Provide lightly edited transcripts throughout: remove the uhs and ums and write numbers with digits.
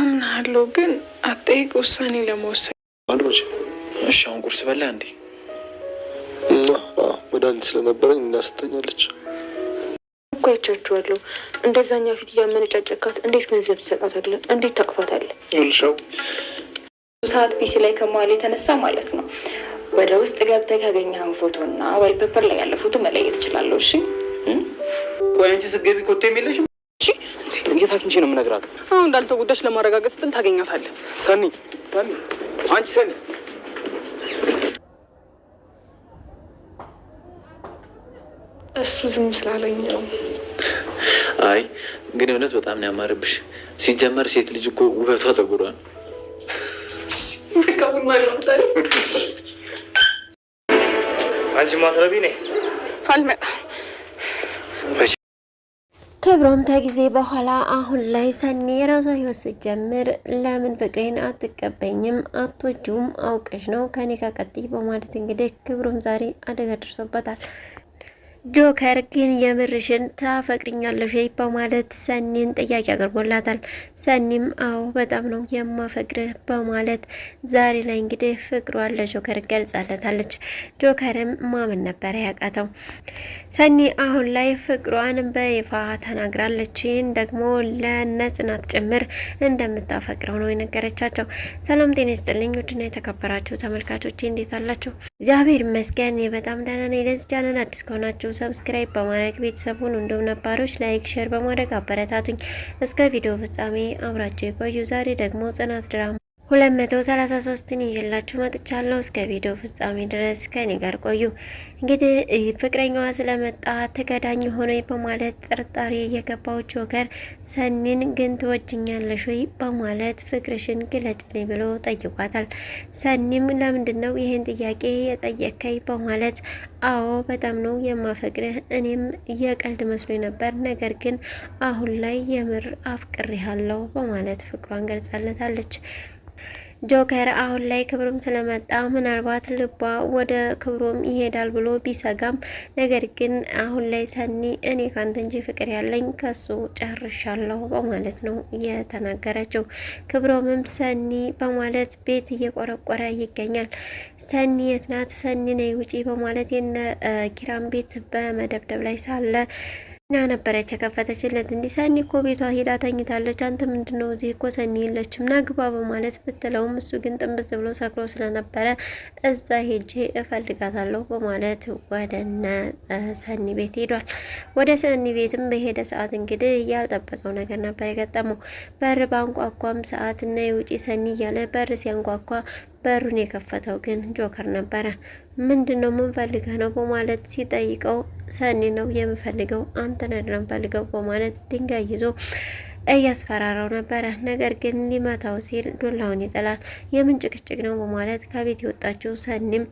አምናለሁ ግን አጠይቅ ውሳኔ ለመወሰን አንዶች እሺ አሁን ቁርስ በላ እንዴ? መድኃኒት ስለነበረኝ እናስተኛለች እኮ አይቻችኋለሁ። እንደዛኛ ፊት እያመነጫጨካት እንዴት ገንዘብ ትሰጣታለህ? እንዴት ታቅፋታለህ? ልሻው ሰዓት ፒሲ ላይ ከመዋል የተነሳ ማለት ነው ወደ ውስጥ ገብተህ ካገኘህን ፎቶና ዋልፔፐር ላይ ያለ ፎቶ መለየት ትችላለህ። እሺ ቆይ አንቺ ስትገቢ ኮቴ የሚለሽ የት አግኝቼ ነው የምነግራት? አሁን እንዳልተጎዳች ለማረጋገጥ ስትል ታገኛታለህ። ሰኒ አንቺ ሰኒ እሱ ዝም ስላለኝ ነው። አይ ግን እውነት በጣም ነው ያማረብሽ። ሲጀመር ሴት ልጅ እኮ ውበቷ ፀጉሯ ነው። አንቺ ማትረቢ ነኝ አልመጣም። ክብሮም ከጊዜ በኋላ አሁን ላይ ሰኒ የራሷ ህይወት ስትጀምር ለምን ፍቅሬን አትቀበኝም? አትወጂውም? አውቀሽ ነው ከኔ ጋር ቀጥይ በማለት እንግዲህ ክብሮም ዛሬ አደጋ ደርሶበታል። ጆከር ግን የምርሽን ታፈቅሪኛለሽ በማለት ሰኒን ጥያቄ አቅርቦላታል። ሰኒም አዎ በጣም ነው የማፈቅርህ በማለት ዛሬ ላይ እንግዲህ ፍቅሯን ለጆከር ገልጻለታለች። ጆከርም ማመን ነበር ያቃተው። ሰኒ አሁን ላይ ፍቅሯን በይፋ ተናግራለች። ደግሞ ለነጽናት ጭምር እንደምታፈቅረው ነው የነገረቻቸው። ሰላም ጤና ይስጥልኝ ውድና የተከበራችሁ ተመልካቾች እንዴት አላችሁ? እግዚአብሔር ይመስገን በጣም ደህና ነኝ። ለዚህ ቻናል አዲስ ከሆናችሁ ሰብስክራይብ በማድረግ ቤተሰቡን እንዲሁም ነባሮች ላይክ ሼር በማድረግ አበረታቱኝ። እስከ ቪዲዮ ፍጻሜ አብራችሁ የቆዩ። ዛሬ ደግሞ ጽናት ድራማ 233ን ይዤላችሁ መጥቻለሁ። እስከ ቪዲዮ ፍጻሜ ድረስ ከኔ ጋር ቆዩ። እንግዲህ ፍቅረኛዋ ስለመጣ ተገዳኝ ሆነ በማለት ጥርጣሬ የገባው ጆከር ሰኒን ግን ትወጅኛለሽ ወይ በማለት ፍቅርሽን ግለጭልኝ ብሎ ጠይቋታል። ሰኒም ለምንድነው ይህን ጥያቄ የጠየከኝ በማለት አዎ በጣም ነው የማፈቅርህ፣ እኔም የቀልድ መስሎኝ ነበር፣ ነገር ግን አሁን ላይ የምር አፍቅሬሃለሁ በማለት ፍቅሯን ገልጻለታለች። ጆከር አሁን ላይ ክብሮም ስለመጣ ምናልባት ልቧ ወደ ክብሮም ይሄዳል ብሎ ቢሰጋም ነገር ግን አሁን ላይ ሰኒ እኔ ካንተ እንጂ ፍቅር ያለኝ ከሱ ጨርሻለሁ በማለት ነው የተናገረችው። ክብሮምም ሰኒ በማለት ቤት እየቆረቆረ ይገኛል። ሰኒ የት ናት? ሰኒ ነይ ውጪ በማለት የነ ኪራም ቤት በመደብደብ ላይ ሳለ ና ነበረች የከፈተችለት። እንዲህ ሰኒ እኮ ቤቷ ሄዳ ተኝታለች፣ አንተ ምንድነው እዚህ እኮ ሰኒ የለችም ናግባ በማለት ብትለውም እሱ ግን ጥንብት ብሎ ሰክሮ ስለነበረ እዛ ሄጄ እፈልጋታለሁ በማለት ወደነ ሰኒ ቤት ሄዷል። ወደ ሰኒ ቤትም በሄደ ሰዓት እንግዲህ ያልጠበቀው ነገር ነበር የገጠመው። በር ባንኳኳም ሰዓት እና የውጪ ሰኒ እያለ በር ሲያንኳኳ በሩን የከፈተው ግን ጆከር ነበረ። ምንድነው ምን ፈልገህ ነው በማለት ሲጠይቀው ሰኒ ነው የምፈልገው አንተን አይደለም ፈልገው በማለት ድንጋይ ይዞ እያስፈራራው ነበረ። ነገር ግን ሊመታው ሲል ዱላውን ይጥላል። የምን ጭቅጭቅ ነው በማለት ከቤት የወጣችው ሰኒም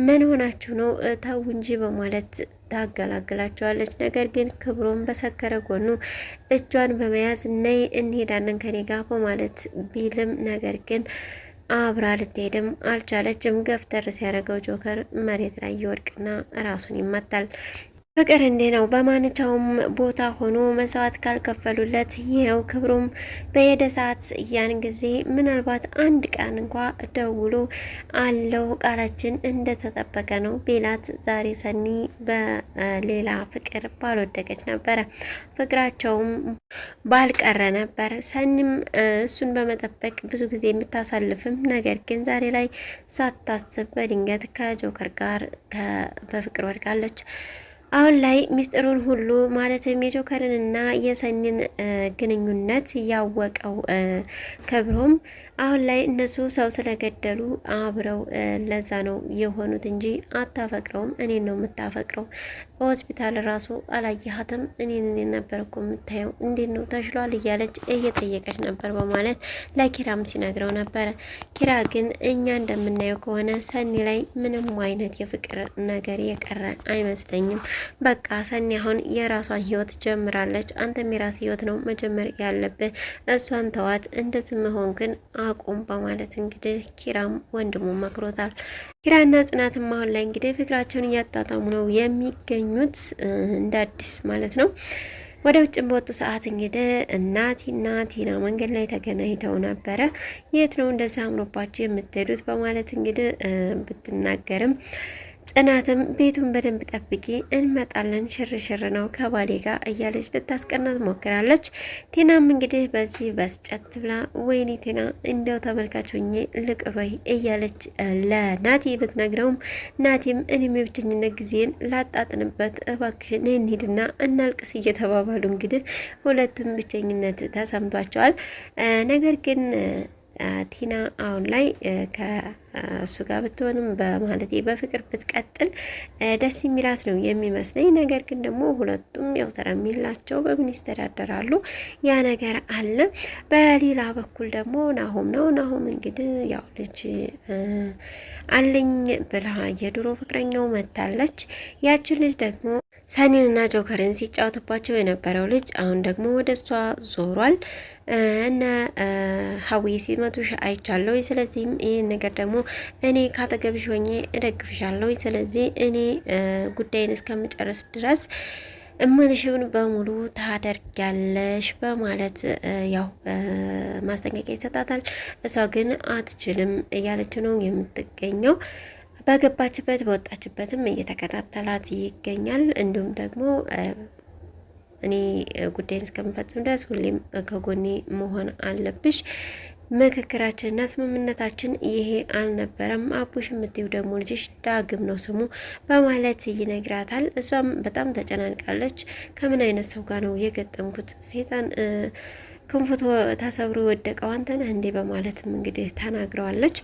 ምን ሆናችሁ ነው ተው እንጂ በማለት ታገላግላቸዋለች። ነገር ግን ክብሮም በሰከረ ጎኑ እጇን በመያዝ ነይ እንሄዳለን ከኔ ጋር በማለት ቢልም ነገር ግን አብራ ልትሄድም አልቻለችም። ገፍተር ሲያደርገው ጆከር መሬት ላይ ይወድቅና ራሱን ይመታል። ፍቅር እንዴ ነው በማንኛውም ቦታ ሆኖ መስዋዕት ካልከፈሉለት ይኸው ክብሮም በሄደ ሰዓት ያን ጊዜ ምናልባት አንድ ቀን እንኳ ደውሎ አለው ቃላችን እንደተጠበቀ ነው ቢላት ዛሬ ሰኒ በሌላ ፍቅር ባልወደቀች ነበረ፣ ፍቅራቸውም ባልቀረ ነበር። ሰኒም እሱን በመጠበቅ ብዙ ጊዜ የምታሳልፍም ነገር ግን ዛሬ ላይ ሳታስብ በድንገት ከጆከር ጋር በፍቅር ወድቃለች። አሁን ላይ ሚስጥሩን ሁሉ ማለትም የጆከርንና የሰኒን ግንኙነት ያወቀው ክብሮም አሁን ላይ እነሱ ሰው ስለገደሉ አብረው ለዛ ነው የሆኑት እንጂ አታፈቅረውም፣ እኔን ነው የምታፈቅረው። በሆስፒታል ራሱ አላየሃትም? እኔን ነበር እኮ የምታየው፣ እንዴት ነው ተሽሏል? እያለች እየጠየቀች ነበር በማለት ለኪራም ሲነግረው ነበረ። ኪራ ግን እኛ እንደምናየው ከሆነ ሰኒ ላይ ምንም አይነት የፍቅር ነገር የቀረ አይመስለኝም። በቃ ሰኒ አሁን የራሷን ህይወት ጀምራለች፣ አንተም የራስ ህይወት ነው መጀመር ያለብህ፣ እሷን ተዋት፣ እንደዚህ መሆን ግን አቁም በማለት እንግዲህ ኪራም ወንድሙ መክሮታል። ኪራና ጽናትም አሁን ላይ እንግዲህ ፍቅራቸውን እያጣጣሙ ነው የሚገኙት እንደ አዲስ ማለት ነው። ወደ ውጭ በወጡ ሰዓት እንግዲህ ናቲና ቲና መንገድ ላይ ተገናኝተው ነበረ። የት ነው እንደዛ አምሮባችሁ የምትሄዱት በማለት እንግዲህ ብትናገርም ጽናትም ቤቱን በደንብ ጠብቂ እንመጣለን፣ ሽርሽር ነው ከባሌ ጋር እያለች ልታስቀናት ሞክራለች። ቲናም እንግዲህ በዚህ በስጨት ብላ ወይኔ ቲና እንደው ተመልካቾኜ ልቅሮይ እያለች ለናቲ ብትነግረውም ናቲም እኔም የብቸኝነት ጊዜን ላጣጥንበት እባክሽን እንሂድና እናልቅስ እየተባባሉ እንግዲህ ሁለቱም ብቸኝነት ተሰምቷቸዋል። ነገር ግን ቲና አሁን ላይ ከእሱ ጋር ብትሆንም በማለቴ በፍቅር ብትቀጥል ደስ የሚላት ነው የሚመስለኝ። ነገር ግን ደግሞ ሁለቱም ያው ስራ የሚላቸው በምን ይስተዳደራሉ ያ ነገር አለ። በሌላ በኩል ደግሞ ናሆም ነው። ናሆም እንግዲህ ያው ልጅ አለኝ ብላ የድሮ ፍቅረኛው መታለች። ያችን ልጅ ደግሞ ሰኒንና ጆከርን ሲጫወትባቸው የነበረው ልጅ አሁን ደግሞ ወደ እሷ ዞሯል። እነ ሀዊ ሲመቱሽ አይቻለሁ። ስለዚህም ይህን ነገር ደግሞ እኔ ካጠገብሽ ሆኜ እደግፍሻለሁ። ስለዚህ እኔ ጉዳይን እስከምጨርስ ድረስ እምልሽውን በሙሉ ታደርጊያለሽ በማለት ያው ማስጠንቀቂያ ይሰጣታል። እሷ ግን አትችልም እያለች ነው የምትገኘው። በገባችበት በወጣችበትም እየተከታተላት ይገኛል። እንዲሁም ደግሞ እኔ ጉዳይን እስከምፈጽም ድረስ ሁሌም ከጎኔ መሆን አለብሽ፣ ምክክራችንና ስምምነታችን ይሄ አልነበረም። አቡሽ የምትይው ደግሞ ልጅሽ ዳግም ነው ስሙ በማለት ይነግራታል። እሷም በጣም ተጨናንቃለች። ከምን አይነት ሰው ጋር ነው የገጠምኩት? ሴጣን ክንፉቶ ተሰብሮ ወደቀው አንተ ነህ እንዴ በማለትም እንግዲህ ተናግረዋለች።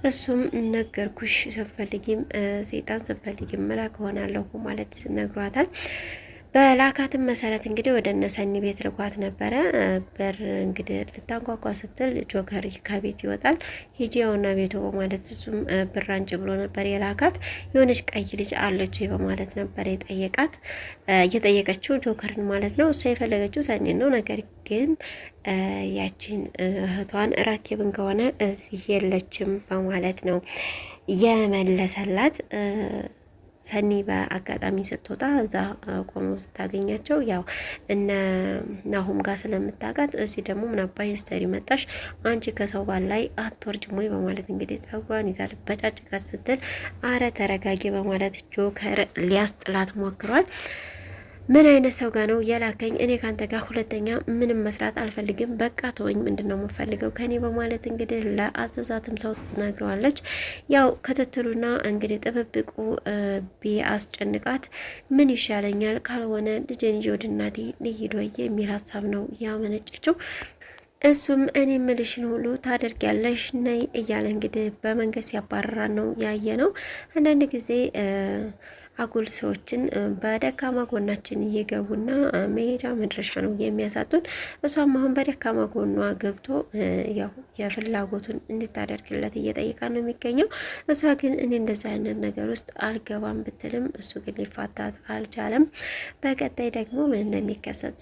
እሱም ነገርኩሽ፣ ስትፈልጊም ሴጣን ስትፈልጊም መላክ ሆናለሁ ማለት ነግሯታል። በላካትም መሰረት እንግዲህ ወደ እነሰኒ ቤት ልኳት ነበረ። በር እንግዲህ ልታንኳኳ ስትል ጆከር ከቤት ይወጣል። ሂጂያውና ቤቱ በማለት እሱም ብር አንጭ ብሎ ነበር የላካት። የሆነች ቀይ ልጅ አለች በማለት ነበር እየጠየቀችው ጆከርን ማለት ነው። እሷ የፈለገችው ሰኒን ነው። ነገር ግን ያቺን እህቷን ራኬብን ከሆነ እዚህ የለችም በማለት ነው የመለሰላት። ሰኒ በአጋጣሚ ስትወጣ እዛ ቆሞ ስታገኛቸው ያው እነ ናሆም ጋር ስለምታውቃት እዚህ ደግሞ ምን አባይ ስተሪ መጣሽ አንቺ ከሰው ባል ላይ አትወርጅም ወይ በማለት እንግዲህ ጸጉሯን ይዛ በጫጭቃት ስትል አረ ተረጋጊ በማለት ጆከር ሊያስጥላት ሞክሯል። ምን አይነት ሰው ጋር ነው የላከኝ? እኔ ካንተ ጋር ሁለተኛ ምንም መስራት አልፈልግም፣ በቃ ተወኝ፣ ምንድነው የምፈልገው ከኔ በማለት እንግዲህ ለአዘዛትም ሰው ትነግረዋለች። ያው ክትትሉና እንግዲህ ጥብብቁ ቢያስጨንቃት ምን ይሻለኛል ካልሆነ ልጄን ይዤ ወደ እናቴ ልሂድ ወይ የሚል ሀሳብ ነው ያመነጨችው። እሱም እኔ ምልሽን ሁሉ ታደርጊያለሽ ነይ እያለ እንግዲህ በመንገድ ሲያባረራን ነው ያየ ነው። አንዳንድ ጊዜ አጉል ሰዎችን በደካማ ጎናችን እየገቡና መሄጃ መድረሻ ነው የሚያሳጡን። እሷም አሁን በደካማ ጎኗ ገብቶ ያው የፍላጎቱን እንድታደርግለት እየጠየቃ ነው የሚገኘው። እሷ ግን እኔ እንደዛ አይነት ነገር ውስጥ አልገባም ብትልም እሱ ግን ሊፋታት አልቻለም። በቀጣይ ደግሞ ምን እንደሚከሰት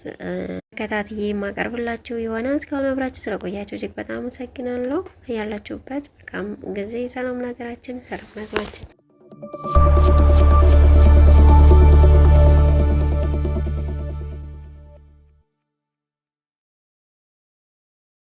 ከታትዬ የማቀርብላችሁ ይሆናል። እስካሁን አብራችሁ ስለቆያችሁ እጅግ በጣም አመሰግናለሁ። ያላችሁበት መልካም ጊዜ፣ ሰላም ለሀገራችን፣ ሰላም ለሕዝባችን።